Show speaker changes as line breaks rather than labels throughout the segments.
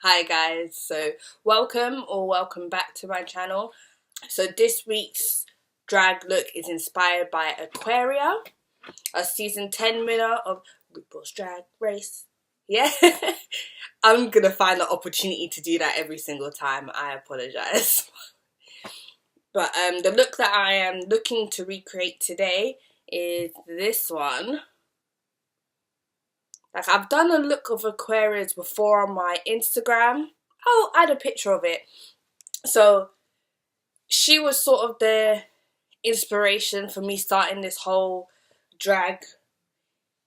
Hi guys, so welcome back to my channel. So this week's drag look is inspired by Aquaria, a season 10 winner of RuPaul's Drag Race. Yeah, I'm gonna find the opportunity to do that every single time. I apologize. But the look that I am looking to recreate today is this one. Like, I've done a look of Aquarius before on my Instagram. I'll add a picture of it. So she was sort of the inspiration for me starting this whole drag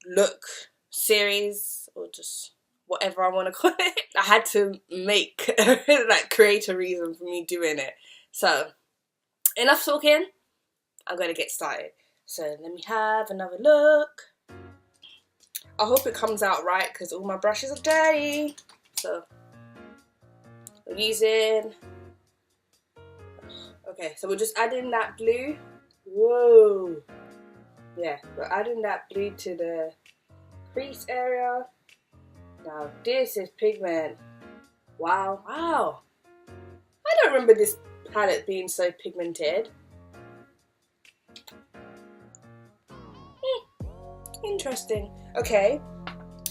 look series, or just whatever I want to call it. I had to make create a reason for me doing it. So enough talking, I'm gonna get started. So let me have another look. I hope it comes out right because all my brushes are dirty. So we're using, okay, so we're just adding that blue. Whoa. Yeah, we're adding that blue to the crease area. Now this is pigment. Wow. I don't remember this palette being so pigmented. Interesting. Okay,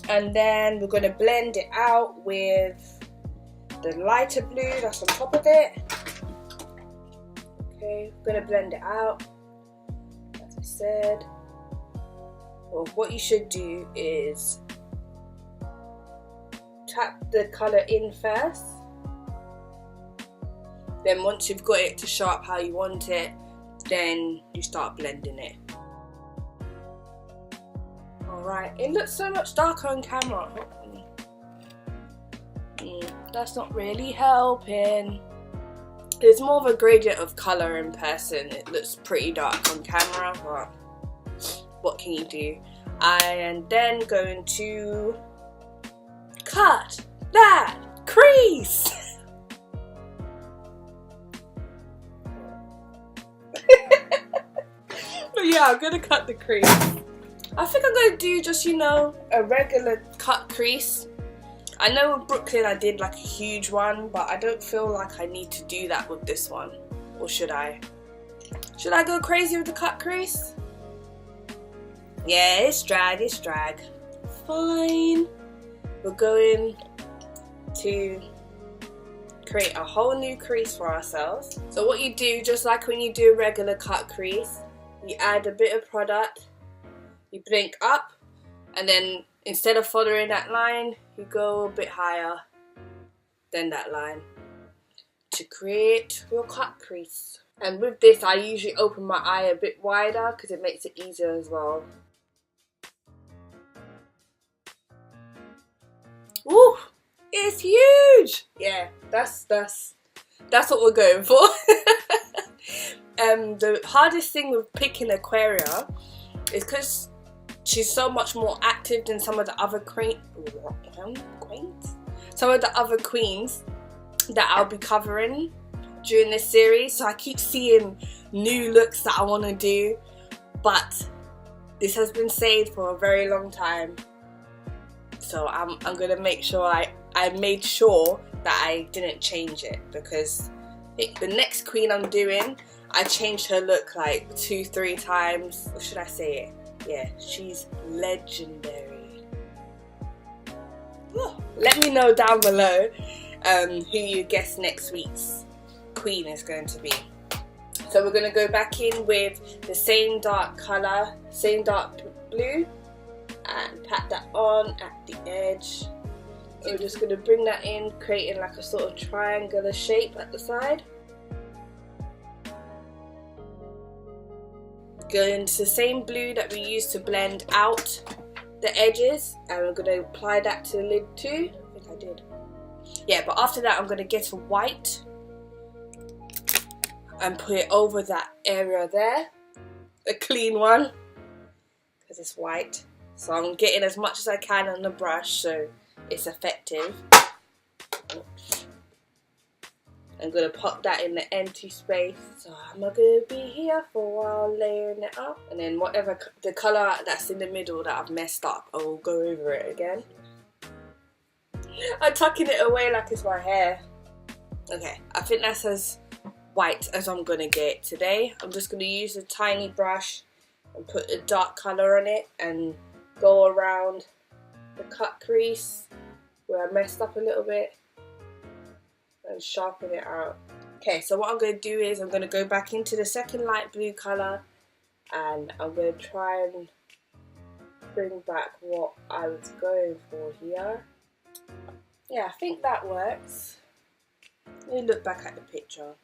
and then we're going to blend it out with the lighter blue that's on top of it. Okay, we're going to blend it out, as I said. Well, what you should do is tap the colour in first. Then once you've got it to show up how you want it, then you start blending it. Alright, it looks so much darker on camera. That's not really helping. There's more of a gradient of colour in person. It looks pretty dark on camera, but what can you do? I am then going to cut that crease. But yeah, I'm gonna cut the crease. I think I'm gonna do just, a regular cut crease. I know with Brooklyn I did like a huge one, but I don't feel like I need to do that with this one. Or should I? Should I go crazy with the cut crease? Yeah, it's drag. Fine. We're going to create a whole new crease for ourselves. So what you do, just like when you do a regular cut crease, you add a bit of product, you blink up, and then instead of following that line, you go a bit higher than that line to create your cut crease. And with this, I usually open my eye a bit wider because it makes it easier as well. Ooh, it's huge! Yeah, that's what we're going for. The hardest thing with picking Aquaria is because she's so much more active than some of the other queens that I'll be covering during this series. So I keep seeing new looks that I want to do, but this has been saved for a very long time. So I'm gonna make sure I made sure that I didn't change it, because the next queen I'm doing, I changed her look like 2-3 times. Or should I say it? Yeah, she's legendary. Let me know down below who you guess next week's queen is going to be. So we're going to go back in with the same dark colour, same dark blue, and pat that on at the edge. So we're just going to bring that in, creating like a sort of triangular shape at the side. Go into the same blue that we used to blend out the edges, and we're going to apply that to the lid too. I think I did. Yeah, but after that I'm going to get a white and put it over that area there, a clean one, because it's white. So I'm getting as much as I can on the brush so it's effective. Oops. I'm going to pop that in the empty space. So I'm going to be here for a while layering it up. And then whatever the colour that's in the middle that I've messed up, I will go over it again. I'm tucking it away like it's my hair. Okay, I think that's as white as I'm gonna get today. I'm just gonna use a tiny brush and put a dark colour on it and go around the cut crease where I messed up a little bit and sharpen it out. Okay, so what I'm going to do is I'm going to go back into the second light blue colour and I'm going to try and bring back what I was going for here. Yeah, I think that works. Let me look back at the picture.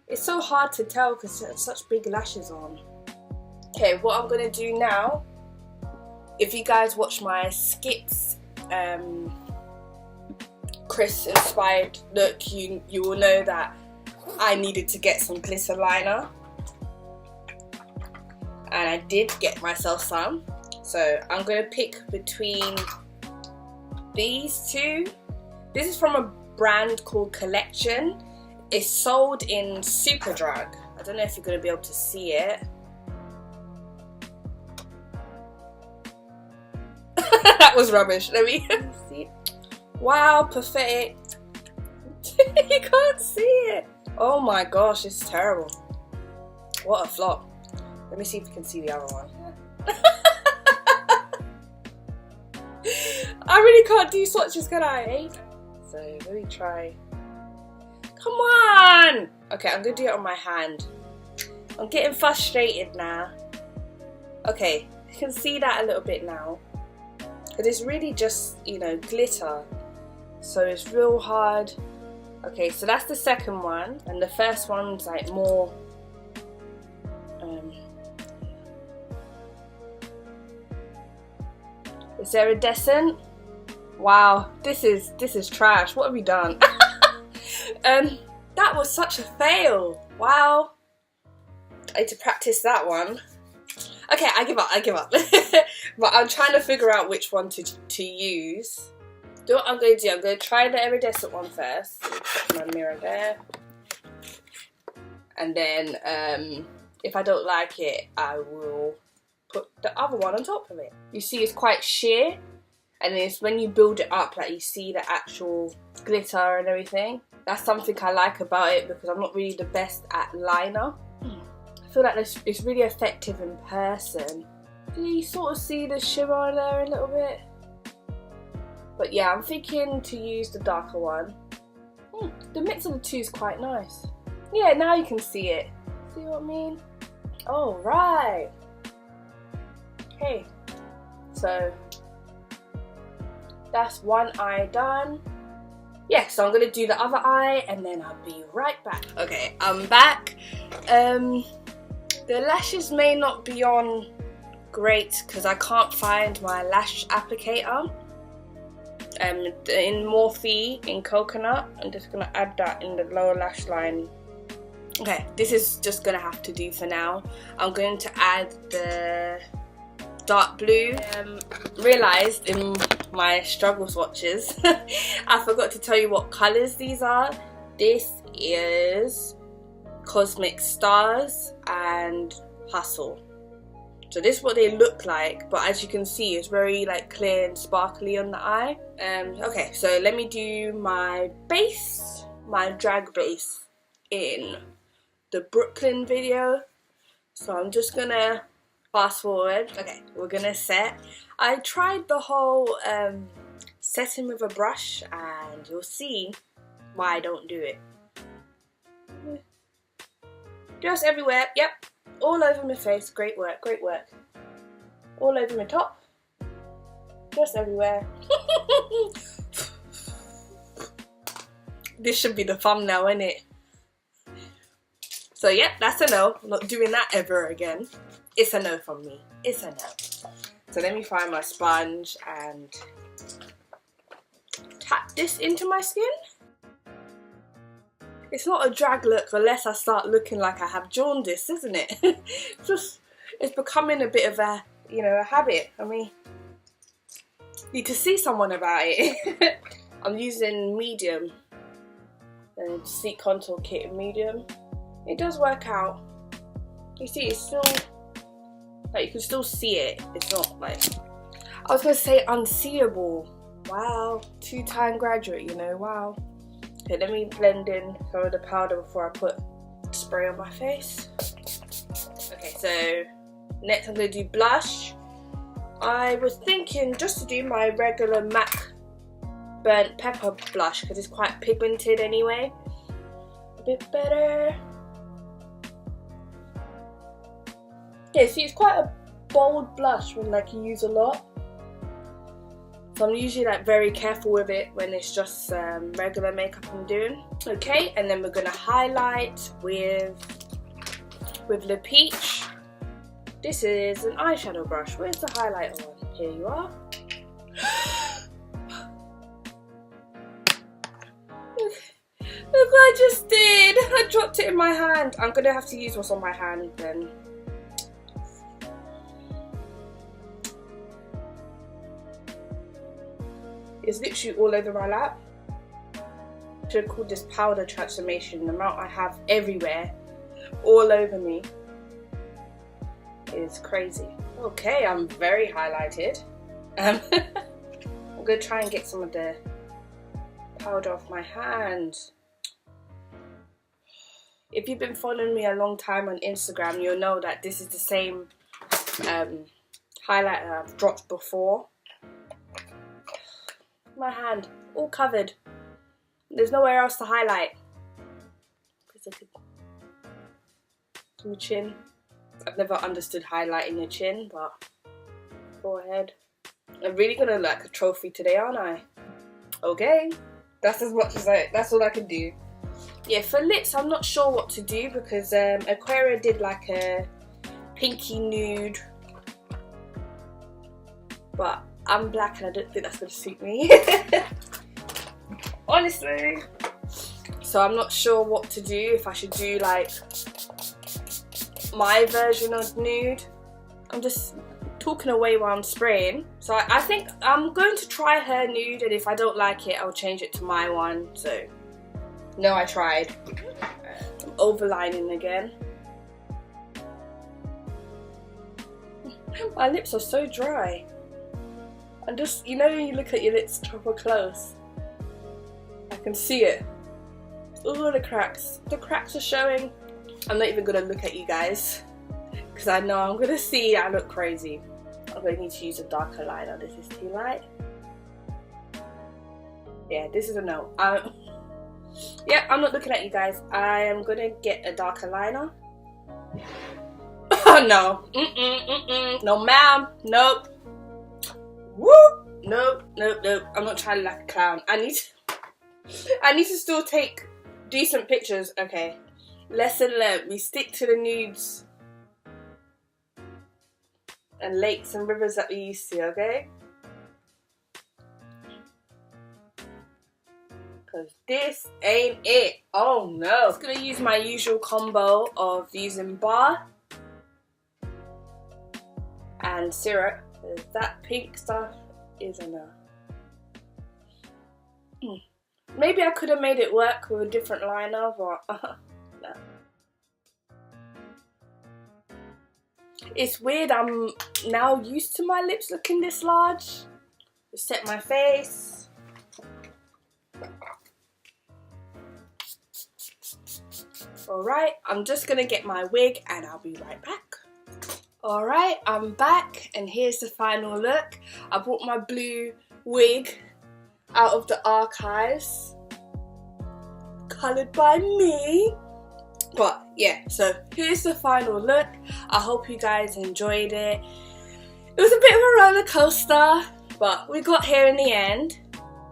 It's so hard to tell because there's such big lashes on. Okay, what I'm going to do now, if you guys watch my skits, Chris inspired look, you will know that I needed to get some glitter liner, and I did get myself some. So I'm going to pick between these two. This is from a brand called Collection. It's sold in Superdrug. I don't know if you're going to be able to see it. That was rubbish. Let me see. Wow, pathetic. You can't see it. Oh my gosh, it's terrible. What a flop. Let me see if you can see the other one. I really can't do swatches, can I? So let me try. Come on! Okay, I'm gonna do it on my hand. I'm getting frustrated now. Okay, you can see that a little bit now. But it's really just, you know, glitter. So it's real hard. Okay, so that's the second one, and the first one's like more is there iridescent? Wow, this is trash. What have we done? That was such a fail. Wow. I need to practice that one. Okay, I give up. But I'm trying to figure out which one to use. Do what I'm going to do. I'm going to try the iridescent one first. Put my mirror there. And then if I don't like it, I will put the other one on top of it. You see it's quite sheer. And then it's when you build it up that you see the actual glitter and everything. That's something I like about it because I'm not really the best at liner. I feel like it's really effective in person. Do you sort of see the shimmer there a little bit? But yeah, I'm thinking to use the darker one. The mix of the two is quite nice. Yeah, now you can see it. See what I mean? Oh, right. Okay, so that's one eye done. Yeah, so I'm gonna do the other eye and then I'll be right back. Okay, I'm back. The lashes may not be on great because I can't find my lash applicator. In Morphe in coconut, I'm just gonna add that in the lower lash line. Okay, this is just gonna have to do for now. I'm going to add the dark blue. Realised in my struggle swatches, I forgot to tell you what colours these are. This is Cosmic Stars and Hustle. So this is what they look like, but as you can see, it's very like clear and sparkly on the eye. Okay, so let me do my base, my drag base in the Brooklyn video. So I'm just gonna fast forward. Okay, we're gonna set. I tried the whole setting with a brush, and you'll see why I don't do it. Just everywhere. Yep. All over my face. Great work, great work. All over my top. Just everywhere. This should be the thumbnail, isn't it? So yeah, that's a no. I'm not doing that ever again. It's a no from me. It's a no. So let me find my sponge and tap this into my skin. It's not a drag look unless I start looking like I have jaundice, isn't it? It's becoming a bit of a, you know, a habit. I mean, need to see someone about it. I'm using medium, and Sleek Contour Kit in medium. It does work out. You see, it's still, like, you can still see it. It's not like, I was gonna say unseeable. Wow, 2-time graduate, you know, wow. Okay, let me blend in some of the powder before I put spray on my face. Okay, so next I'm going to do blush. I was thinking just to do my regular MAC burnt pepper blush because it's quite pigmented anyway. A bit better. Yeah, see, it's quite a bold blush when like you use a lot. So I'm usually like very careful with it when it's just regular makeup I'm doing. Okay, and then we're gonna highlight with Le Peach. This is an eyeshadow brush. Where's the highlighter one? Here you are. Look what I just did. I dropped it in my hand. I'm gonna have to use what's on my hand then. It's literally all over my lap. I should have called this powder transformation. The amount I have everywhere, all over me, is crazy. Okay, I'm very highlighted. I'm gonna try and get some of the powder off my hand. If you've been following me a long time on Instagram, you'll know that this is the same highlighter I've dropped before. My hand, all covered. There's nowhere else to highlight. My chin. I've never understood highlighting your chin, but forehead. I'm really gonna look like a trophy today, aren't I? Okay, that's as much as that's all I can do. Yeah, for lips, I'm not sure what to do because Aquaria did like a pinky nude, but I'm black and I don't think that's gonna suit me. Honestly. So I'm not sure what to do, if I should do like my version of nude. I'm just talking away while I'm spraying. So I think I'm going to try her nude, and if I don't like it, I'll change it to my one. So, no, I tried. I'm overlining again. My lips are so dry. And just, you know when you look at your lips proper close, I can see it. All the cracks. The cracks are showing. I'm not even gonna look at you guys because I know I'm gonna see I look crazy. I'm gonna need to use a darker liner. This is too light. Yeah, this is a no. Yeah, I'm not looking at you guys. I am gonna get a darker liner. Oh no. No ma'am. Nope. Whoop. Nope. Nope. Nope. I'm not trying to look like a clown. I need to still take decent pictures. Okay. Lesson learned. We stick to the nudes and lakes and rivers that we used to, okay? Because this ain't it. Oh no. I'm just going to use my usual combo of using bar and syrup. That pink stuff is a no. Maybe I could have made it work with a different liner, but no. It's weird, I'm now used to my lips looking this large. Just set my face. Alright, I'm just gonna get my wig and I'll be right back. Alright, I'm back and here's the final look. I brought my blue wig out of the archives, coloured by me. But yeah, so here's the final look. I hope you guys enjoyed it. It was a bit of a roller coaster, but we got here in the end.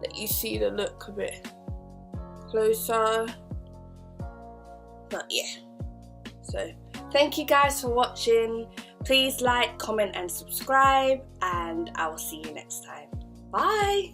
Let you see the look a bit closer. But yeah, so thank you guys for watching. Please like, comment and subscribe, and I will see you next time. Bye.